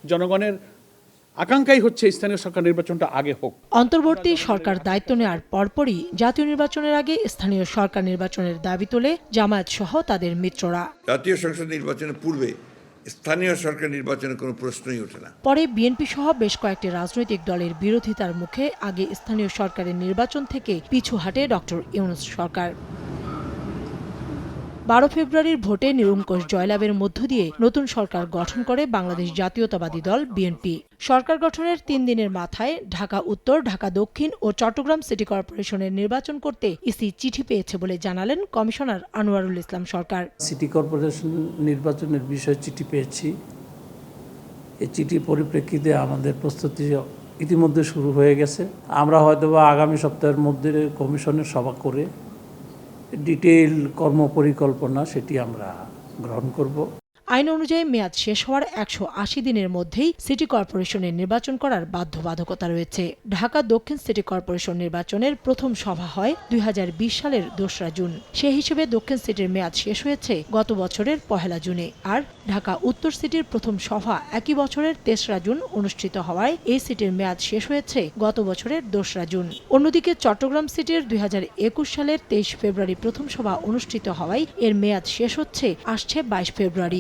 জনগণের আকাঙ্ক্ষাই হচ্ছে স্থানীয় সরকার নির্বাচনটা আগে হোক। অন্তর্বর্তী সরকার দায়িত্ব নেওয়ার পরপরই জাতীয় নির্বাচনের আগে স্থানীয় সরকার নির্বাচনের দাবি তোলে জামায়াত সহ তাদের মিত্ররা। জাতীয় সংসদ নির্বাচনের পূর্বে স্থানীয় সরকার নির্বাচনের কোনো প্রশ্নই ওঠে না। পরে বিএনপি সহ বেশ কয়েকটি রাজনৈতিক দলের বিরোধিতার মুখে আগে স্থানীয় সরকারের নির্বাচন থেকে পিছু হাঁটে ডক্টর ইউনূস সরকার। 12 ফেব্রুয়ারির ভোটে নিরঙ্কুশ জয়লাভের মধ্য দিয়ে নতুন সরকার গঠন করে বাংলাদেশ জাতীয়তাবাদী দল বিএনপি। সরকার গঠনের 3 দিনের মাথায় ঢাকা উত্তর, ঢাকা দক্ষিণ ও চট্টগ্রাম সিটি কর্পোরেশনের নির্বাচন করতে ইসি চিঠি পেয়েছে বলে জানালেন কমিশনার আনোয়ারুল ইসলাম সরকার। সিটি কর্পোরেশন নির্বাচনের বিষয়ে চিঠি পেয়েছি। এই চিঠির পরিপ্রেক্ষিতে আমাদের প্রস্তুতি ইতিমধ্যে শুরু হয়ে গেছে। আমরা হয়তোবা আগামী সপ্তাহের মধ্যে কমিশনের সভা করে ডিটেইল কর্মপরিকল্পনা সেটি আমরা গ্রহণ করব। আইন অনুযায়ী মেয়াদ শেষ হওয়ার 180 দিনের মধ্যেই সিটি কর্পোরেশনের নির্বাচন করার বাধ্যবাধকতা রয়েছে। ঢাকা দক্ষিণ সিটি কর্পোরেশন নির্বাচনের প্রথম সভা হয় 2020 সালের 2রা জুন। সেই হিসেবে দক্ষিণ সিটির মেয়াদ শেষ হয়েছে গত বছরের 1 জুনে। আর ঢাকা উত্তর সিটির প্রথম সভা একই বছরের 3রা জুন অনুষ্ঠিত হওয়ায় এই সিটির মেয়াদ শেষ হয়েছে গত বছরের 2রা জুন। অন্যদিকে চট্টগ্রাম সিটির 2021 সালের 23 ফেব্রুয়ারি প্রথম সভা অনুষ্ঠিত হওয়ায় এর মেয়াদ শেষ হচ্ছে আসছে 22 ফেব্রুয়ারি।